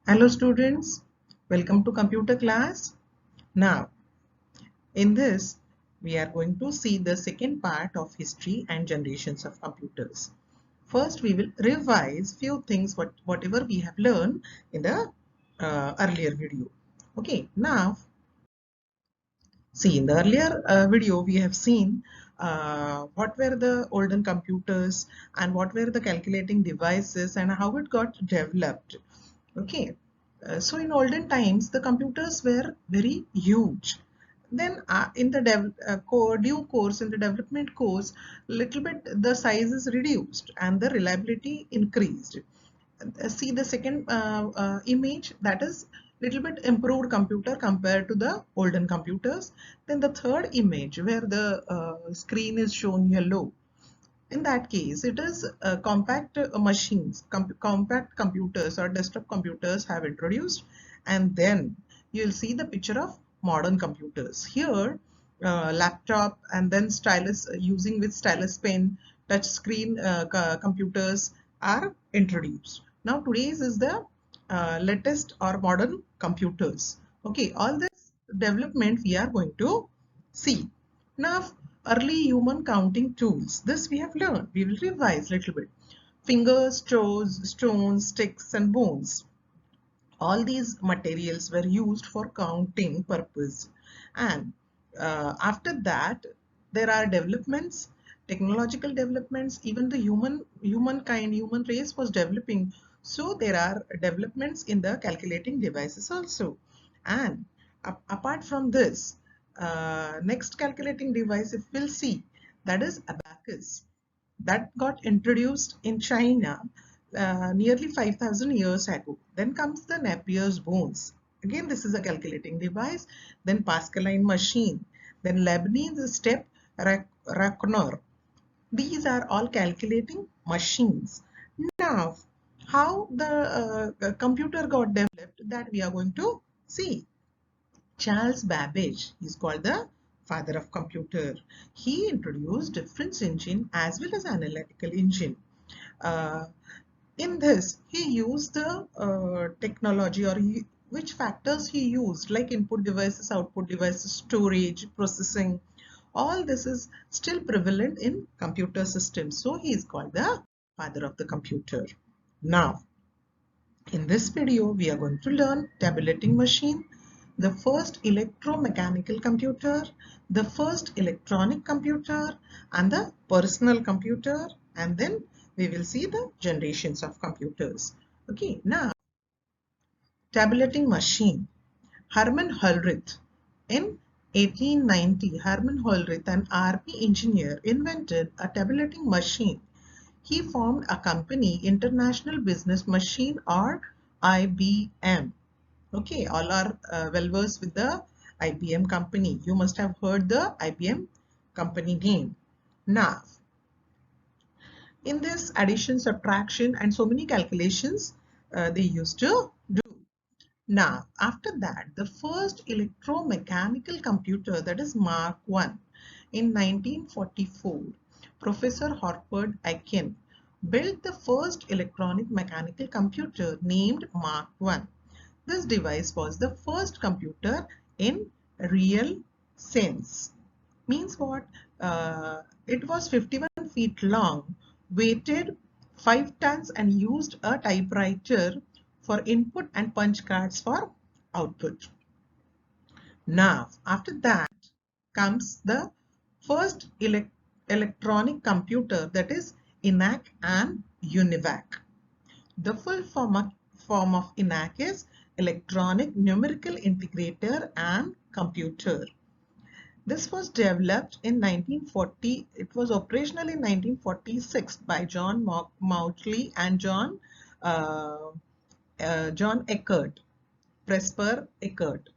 Hello students, welcome to computer class. Now, in this, we are going to see the second part of history and generations of computers. First, we will revise few things whatever we have learned in the earlier video. Okay, now see, in the earlier video, we have seen what were the olden computers and what were the calculating devices and how it got developed. Okay, so in olden times, the computers were very huge. Then in the due course, in the development course, little bit the size is reduced and the reliability increased. See the second image, that is little bit improved computer compared to the olden computers. Then the third image where the screen is shown yellow, in that case it is compact machines, compact computers or desktop computers have introduced, and then you'll see the picture of modern computers here. Laptop and then stylus, using with stylus pen, touch screen computers are introduced. Now today's is the latest or modern computers. Okay, all this development we are going to see. Now early human counting tools, this we have learned, we will revise little bit. Fingers, toes, stones, sticks and bones, all these materials were used for counting purpose. And after that there are developments, technological developments, even the human race was developing, so there are developments in the calculating devices also. And apart from this, next calculating device if we'll see, that is abacus, that got introduced in China nearly 5,000 years ago. Then comes the Napier's bones. Again, this is a calculating device. Then Pascaline machine. Then Leibniz step reckoner. These are all calculating machines. Now, how the computer got developed, that we are going to see. Charles Babbage is called the father of computer. He introduced difference engine as well as analytical engine. Uh, in this, he used the technology, or which factors he used, like input devices, output devices, storage, processing. All this is still prevalent in computer systems. So he is called the father of the computer. Now, in this video, we are going to learn tabulating machine, the first electromechanical computer, the first electronic computer, and the personal computer, and then we will see the generations of computers. Okay, now tabulating machine. Hermann Hollerith. In 1890, Hermann Hollerith, an army engineer, invented a tabulating machine. He formed a company, International Business Machine, or IBM. Okay, all are well versed with the IBM company. You must have heard the IBM company name. Now, in this addition, subtraction, and so many calculations they used to do. Now, after that, the first electromechanical computer, that is Mark I, in 1944, Professor Horford Aiken built the first electronic mechanical computer named Mark I. This device was the first computer in real sense. Means what? It was 51 feet long, weighted 5 tons, and used a typewriter for input and punch cards for output. Now, after that comes the first electronic computer, that is ENIAC and UNIVAC. The full form of ENIAC is Electronic Numerical Integrator and Computer. This was developed in 1940. It was operational in 1946 by John Mauchly and John Eckert, Presper Eckert.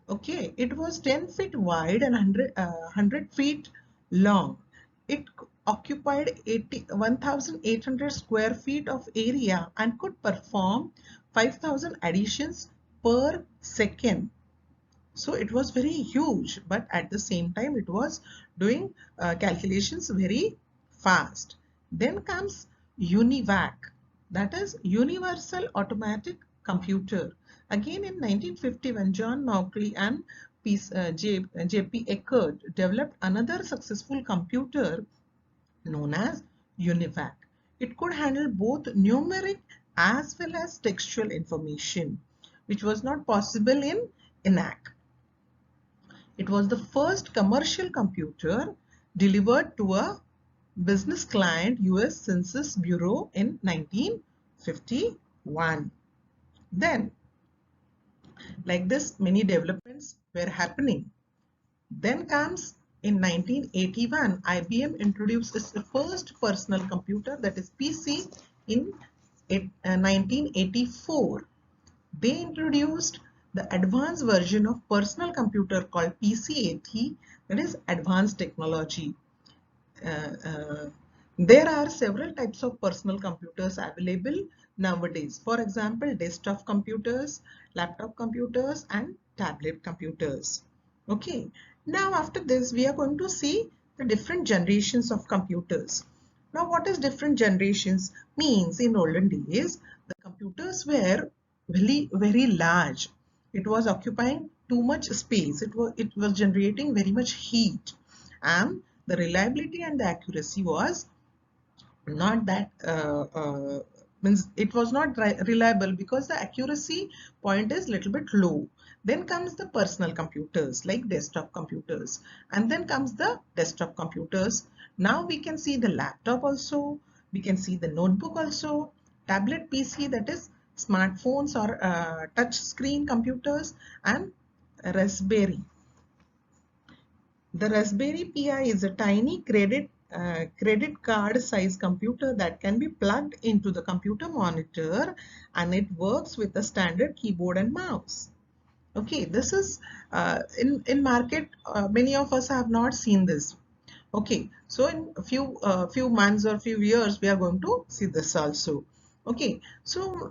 Okay, it was 10 feet wide and 100 feet long. It occupied 1,800 square feet of area and could perform 5,000 additions per second. So it was very huge, but at the same time it was doing calculations very fast. Then comes UNIVAC, that is Universal Automatic computer. Again in 1951, John Mauchly and J.P. Eckert developed another successful computer known as UNIVAC. It could handle both numeric as well as textual information, which was not possible in ENIAC. It was the first commercial computer delivered to a business client, US Census Bureau, in 1951. Then, like this, many developments were happening. Then comes in 1981, IBM introduced its first personal computer, that is PC, in 1984. They introduced the advanced version of personal computer called PC-80, that is advanced technology. There are several types of personal computers available nowadays. For example, desktop computers, laptop computers, and tablet computers. Okay. Now after this, we are going to see the different generations of computers. Now what is different generations means? In olden days, the computers were very large. It was occupying too much space. It was generating very much heat, and the reliability and the accuracy was not that means it was not reliable because the accuracy point is little bit low. Then comes the personal computers like desktop computers, and then comes the desktop computers. Now we can see the laptop also, we can see the notebook also, tablet PC, that is smartphones or touch screen computers, and Raspberry. The Raspberry Pi is a tiny credit card size computer that can be plugged into the computer monitor, and it works with a standard keyboard and mouse. Okay, this is in market. Many of us have not seen this. Okay, so in a few months or few years, we are going to see this also. Okay, so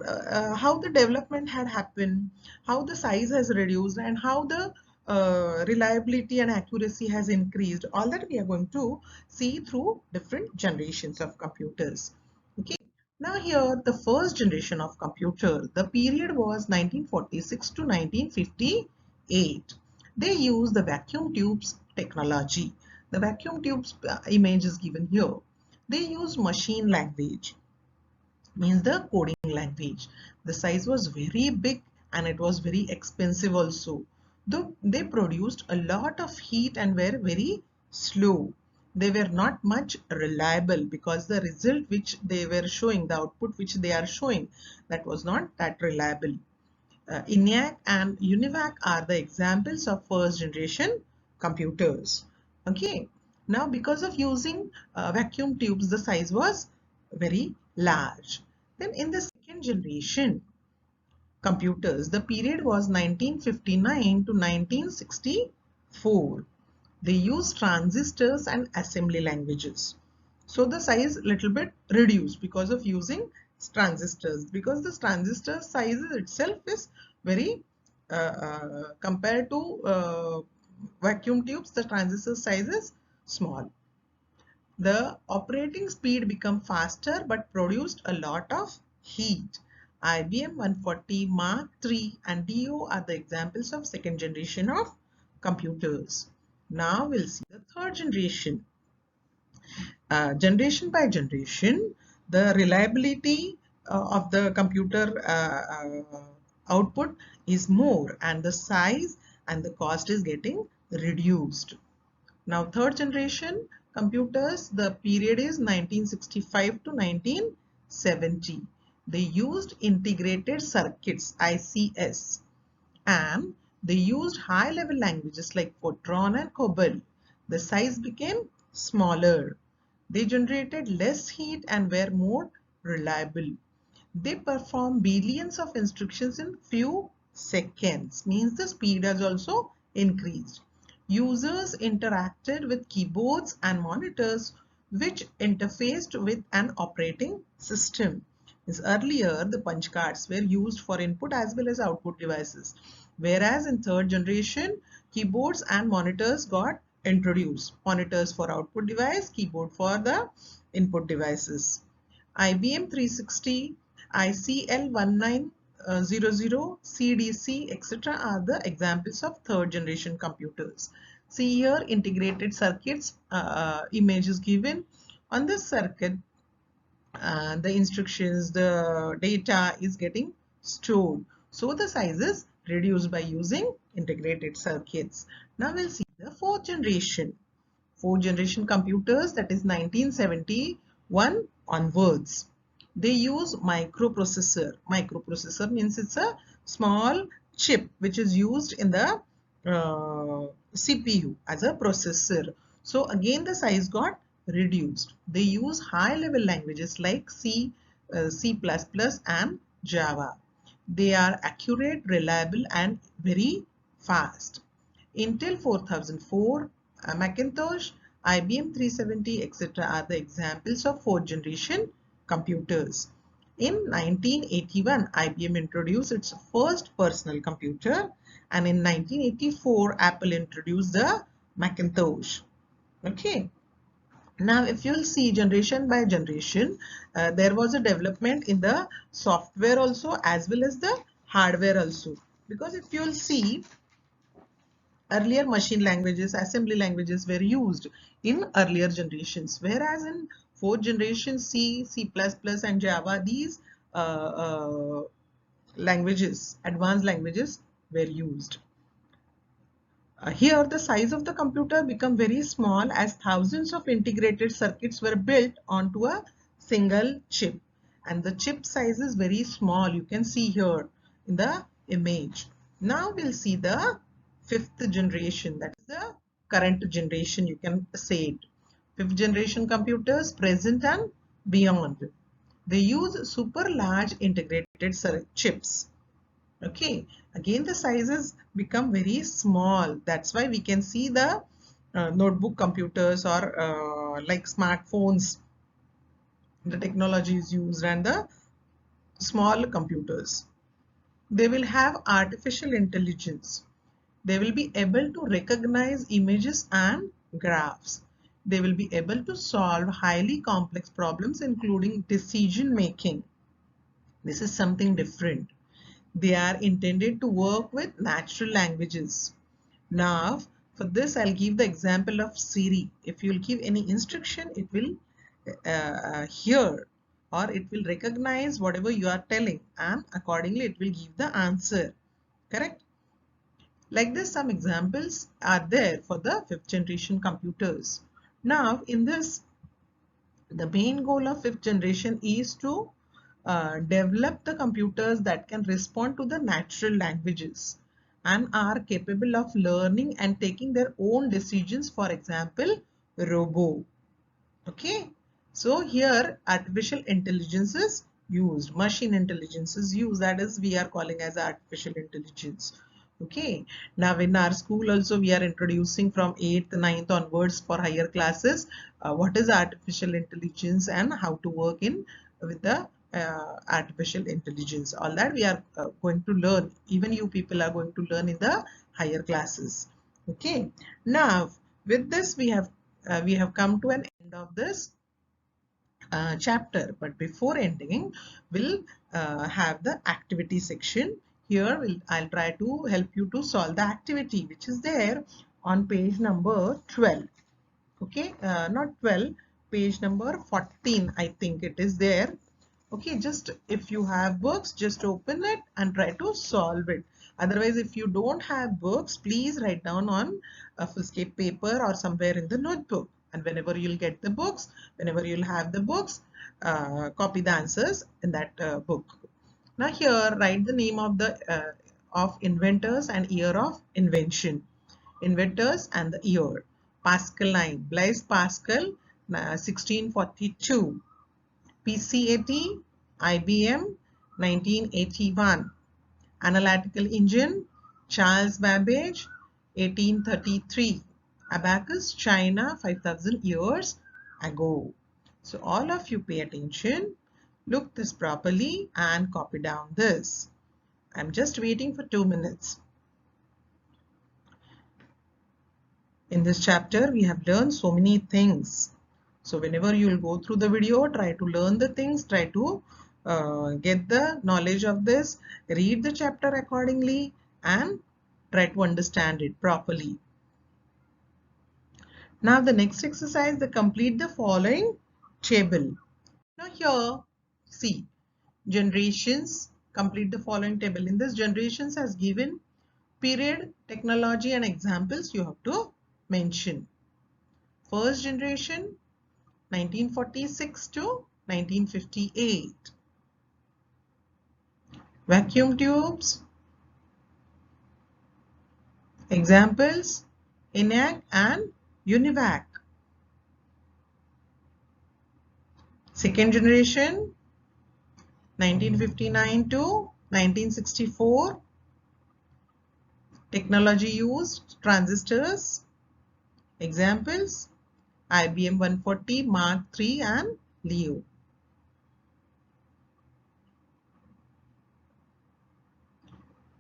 how the development had happened, how the size has reduced, and how the reliability and accuracy has increased, all that we are going to see through different generations of computers. Okay, now here the first generation of computer, the period was 1946 to 1958. They used the vacuum tubes technology. The vacuum tubes image is given here. They used machine language, means the coding language. The size was very big and it was very expensive also. Though they produced a lot of heat and were very slow. They were not much reliable because the result which they were showing, the output which they are showing, that was not that reliable. ENIAC and UNIVAC are the examples of first generation computers. Okay. Now because of using vacuum tubes, the size was very large. Then in the second generation computers, the period was 1959 to 1964. They used transistors and assembly languages. So the size little bit reduced because of using transistors, because the transistor size itself is very compared to vacuum tubes, the transistor size is small. The operating speed became faster but produced a lot of heat. IBM 140, Mark III and DO are the examples of second generation of computers. Now we'll see the third generation. Generation by generation, the reliability of the computer output is more, and the size and the cost is getting reduced. Now third generation computers, the period is 1965 to 1970. They used integrated circuits, ICS, and they used high level languages like Fortran and COBOL. The size became smaller. They generated less heat and were more reliable. They perform billions of instructions in few seconds, means the speed has also increased. Users interacted with keyboards and monitors which interfaced with an operating system. As earlier, the punch cards were used for input as well as output devices, whereas in third generation, keyboards and monitors got introduced. Monitors for output device, keyboard for the input devices. IBM 360, ICL 00, CDC, etc. are the examples of third generation computers. See here, integrated circuits image is given. On this circuit, the instructions, the data is getting stored. So the size is reduced by using integrated circuits. Now we'll see the fourth generation. Fourth generation computers, that is 1971 onwards. They use microprocessor. Microprocessor means it's a small chip which is used in the CPU as a processor. So again the size got reduced. They use high level languages like C, C++ and Java. They are accurate, reliable and very fast. Intel 4004, Macintosh, IBM 370, etc. are the examples of fourth generation computers. In 1981, IBM introduced its first personal computer, and in 1984, Apple introduced the Macintosh. Okay. Now, if you'll see generation by generation, there was a development in the software also as well as the hardware also. Because if you'll see, earlier machine languages, assembly languages were used in earlier generations, whereas in fourth generation C, C++ and Java, these languages, advanced languages were used. Here the size of the computer became very small as thousands of integrated circuits were built onto a single chip, and the chip size is very small. You can see here in the image. Now we'll see the fifth generation, that is the current generation, you can say it. Fifth generation computers, present and beyond. They use super large integrated chips. Okay, again the sizes become very small. That's why we can see the notebook computers or like smartphones, the technology is used, and the small computers. They will have artificial intelligence. They will be able to recognize images and graphs. They will be able to solve highly complex problems, including decision making. This is something different. They are intended to work with natural languages. Now, for this, I'll give the example of Siri. If you'll give any instruction, it will hear, or it will recognize whatever you are telling, and accordingly it will give the answer. Correct? Like this, some examples are there for the fifth generation computers. Now, in this, the main goal of fifth generation is to develop the computers that can respond to the natural languages and are capable of learning and taking their own decisions. For example, robo. Okay. So here artificial intelligence is used, machine intelligence is used, that is we are calling as artificial intelligence. Okay. Now in our school also we are introducing from 8th, 9th onwards for higher classes what is artificial intelligence and how to work in with the artificial intelligence. All that we are going to learn. Even you people are going to learn in the higher classes. Okay. Now with this we have come to an end of this chapter, but before ending we'll have the activity section. Here I'll try to help you to solve the activity which is there on page number 12. Okay, not 12, page number 14, I think it is there. Okay, just if you have books, just open it and try to solve it. Otherwise, if you don't have books, please write down on a foolscape paper or somewhere in the notebook. And whenever you'll get the books, whenever you'll have the books, copy the answers in that book. Now here, write the name of the of inventors and year of invention. Inventors and the year. Pascaline, Blaise Pascal, 1642. PCAT, IBM, 1981. Analytical Engine, Charles Babbage, 1833. Abacus, China, 5000 years ago. So all of you pay attention, look this properly and copy down this. I'm just waiting for 2 minutes. In this chapter, we have learned so many things. So whenever you will go through the video, try to learn the things, try to get the knowledge of this, read the chapter accordingly and try to understand it properly. Now the next exercise, they complete the following table. Now here, see, generations, complete the following table. In this, generations has given period, technology and examples you have to mention. First generation, 1946 to 1958. Vacuum tubes. Examples, ENIAC and UNIVAC. Second generation, 1959 to 1964. Technology used, transistors. Examples, IBM 140, Mark III and Leo.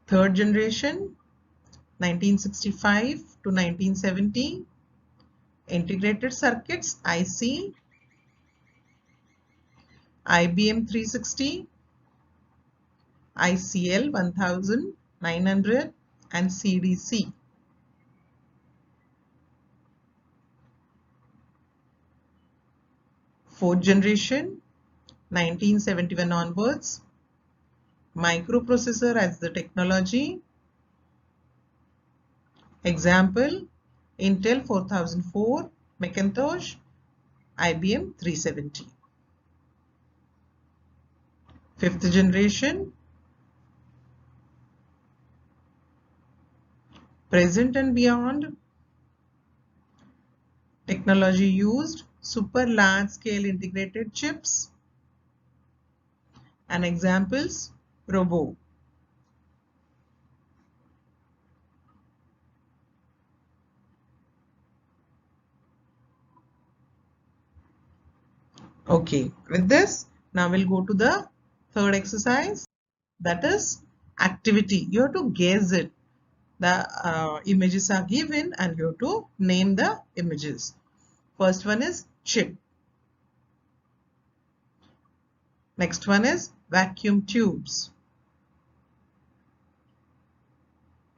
Third generation, 1965 to 1970. Integrated circuits, IC, IBM 360, ICL 1900 and CDC. Fourth generation, 1971 onwards. Microprocessor as the technology. Example, Intel 4004, Macintosh, IBM 370. Fifth generation, present and beyond. Technology used, super large scale integrated chips. And examples, Robo. Okay, with this, now we'll go to the third exercise, that is activity. You have to guess it. The images are given and you have to name the images. First one is chip. Next one is vacuum tubes.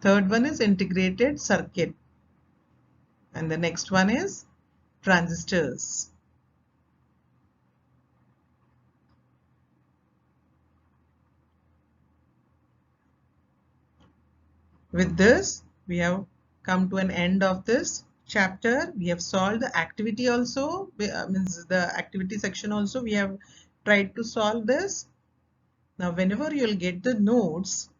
Third one is integrated circuit. And the next one is transistors. With this, we have come to an end of this chapter. We have solved the activity also, means the activity section also. We have tried to solve this. Now, whenever you'll get the notes,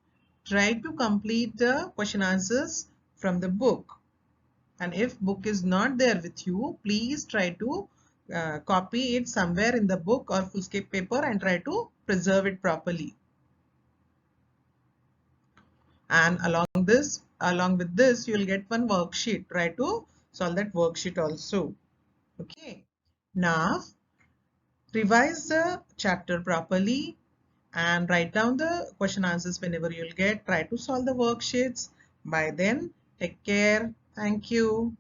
try to complete the question answers from the book. And if book is not there with you, please try to copy it somewhere in the book or foolscape paper and try to preserve it properly. And along with this, you will get one worksheet. Try to solve that worksheet also. Okay. Now, revise the chapter properly and write down the question answers whenever you'll get. Try to solve the worksheets. By then, take care. Thank you.